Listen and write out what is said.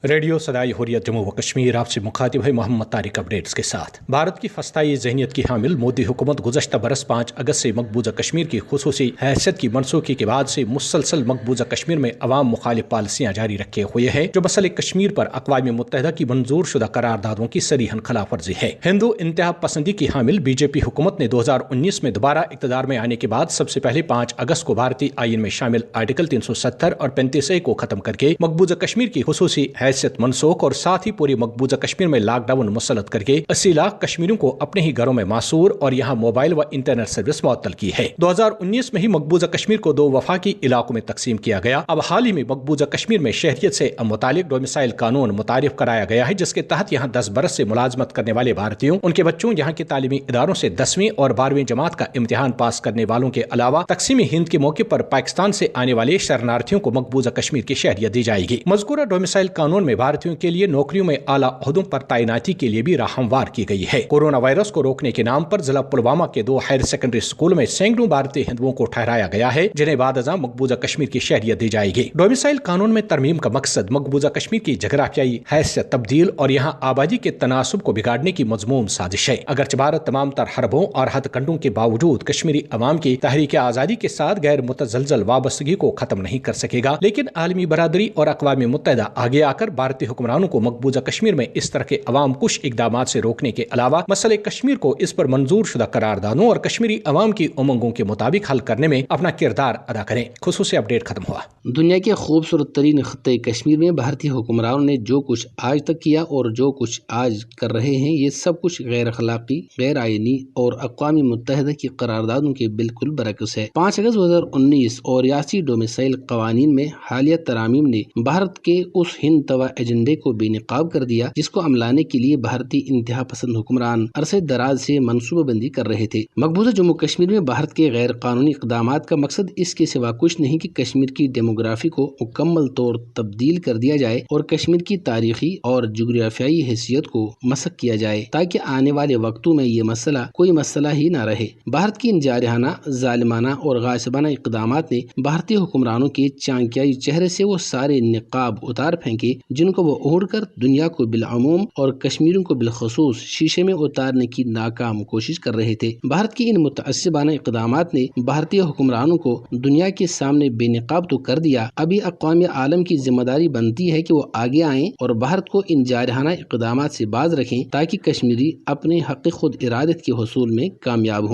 Radio صدائے حریت جموں و کشمیر آپ سے مخاطب ہے محمد طارق اپڈیٹس کے ساتھ۔ بھارت کی فسطائی ذہنیت کی حامل مودی حکومت گزشتہ برس 5 اگست سے مقبوضہ کشمیر کی خصوصی حیثیت کی منسوخی کے بعد سے مسلسل مقبوضہ کشمیر میں عوام مخالف پالیسیاں جاری رکھے ہوئے ہے، جو مسئلہ کشمیر پر اقوام متحدہ کی منظور شدہ قراردادوں کی صریحاً خلاف ورزی ہے۔ ہندو انتہا پسندی کی حامل بی جے پی حکومت نے 2019 میں دوبارہ اقتدار میں آنے کے بعد سب سے پہلے 5 اگست کو بھارتی آئین میں شامل آرٹیکل 370 اور 35A کو ختم کر کے مقبوضہ کشمیر کی خصوصی حیثیت منسوخ اور ساتھ ہی پوری مقبوضہ کشمیر میں لاک ڈاؤن مسلط کر کے 80 لاکھ کشمیریوں کو اپنے ہی گھروں میں معصور اور یہاں موبائل و انٹرنیٹ سروس معطل کی ہے۔ 2019 میں ہی مقبوضہ کشمیر کو 2 وفاقی علاقوں میں تقسیم کیا گیا۔ اب حال ہی میں مقبوضہ کشمیر میں شہریت سے متعلق ڈومیسائل قانون متعارف کرایا گیا ہے، جس کے تحت یہاں 10 برس سے ملازمت کرنے والے بھارتیوں، ان کے بچوں، یہاں کے تعلیمی اداروں سے 10ویں اور 12ویں جماعت کا امتحان پاس کرنے والوں کے علاوہ تقسیم ہند کے موقع پر پاکستان سے آنے والے شرنارتھیوں کو مقبوضہ کشمیر کی شہریت دی جائے گی۔ مذکورہ ڈومیسائل قانون میں بھارتیوں کے لیے نوکریوں میں اعلیٰ عہدوں پر تعیناتی کے لیے بھی راہ ہموار کی گئی ہے۔ کورونا وائرس کو روکنے کے نام پر ضلع پلوامہ کے 2 ہائر سیکنڈری اسکول میں سینکڑوں بھارتی ہندوؤں کو ٹھہرایا گیا ہے، جنہیں بعد ازاں مقبوضہ کشمیر کی شہریت دی جائے گی۔ ڈومیسائل قانون میں ترمیم کا مقصد مقبوضہ کشمیر کی جغرافیائی حیثیت تبدیل اور یہاں آبادی کے تناسب کو بگاڑنے کی مذموم سازش ہے۔ اگرچہ بھارت تمام تر حربوں اور ہتھ کنڈوں کے باوجود کشمیری عوام کی تحریک آزادی کے ساتھ غیر متزلزل وابستگی کو ختم نہیں کر سکے گا، لیکن عالمی برادری اور اقوام متحدہ آگے آ کر بھارتی حکمرانوں کو مقبوضہ کشمیر میں اس طرح کے عوام کش اقدامات سے روکنے کے علاوہ مسئلہ کشمیر کو اس پر منظور شدہ قراردادوں اور کشمیری عوام کی امنگوں کے مطابق حل کرنے میں اپنا کردار ادا کریں۔ خصوصی اپڈیٹ ختم ہوا۔ دنیا کے خوبصورت ترین خطے کشمیر میں بھارتی حکمرانوں نے جو کچھ آج تک کیا اور جو کچھ آج کر رہے ہیں، یہ سب کچھ غیر اخلاقی، غیر آئینی اور اقوام متحدہ کی قراردادوں کے بالکل برعکس ہے۔ 5 اگست 2019 اور ریاستی ڈومیسائل قوانین میں حالیہ ترامیم نے بھارت کے اس ہند توا ایجنڈے کو بے نقاب کر دیا جس کو عملانے کے لیے بھارتی انتہا پسند حکمران عرصے دراز سے منصوبہ بندی کر رہے تھے۔ مقبوضہ جموں کشمیر میں بھارت کے غیر قانونی اقدامات کا مقصد اس کے سوا کچھ نہیں کہ کشمیر کی ڈیموگرافی کو مکمل طور تبدیل کر دیا جائے اور کشمیر کی تاریخی اور جغرافیائی حیثیت کو مسخ کیا جائے تاکہ آنے والے وقتوں میں یہ مسئلہ کوئی مسئلہ ہی نہ رہے۔ بھارت کی ان جارحانہ، ظالمانہ اور غاصبانہ اقدامات نے بھارتی حکمرانوں کے چانکیائی چہرے سے وہ سارے نقاب اتار پھینکے جن کو وہ اوڑھ کر دنیا کو بالعموم اور کشمیریوں کو بالخصوص شیشے میں اتارنے کی ناکام کوشش کر رہے تھے۔ بھارت کی ان متعصبانہ اقدامات نے بھارتی حکمرانوں کو دنیا کے سامنے بے نقاب تو کر دیا، ابھی اقوام عالم کی ذمہ داری بنتی ہے کہ وہ آگے آئیں اور بھارت کو ان جارحانہ اقدامات سے باز رکھیں تاکہ کشمیری اپنے حق خود ارادت کے حصول میں کامیاب ہوں۔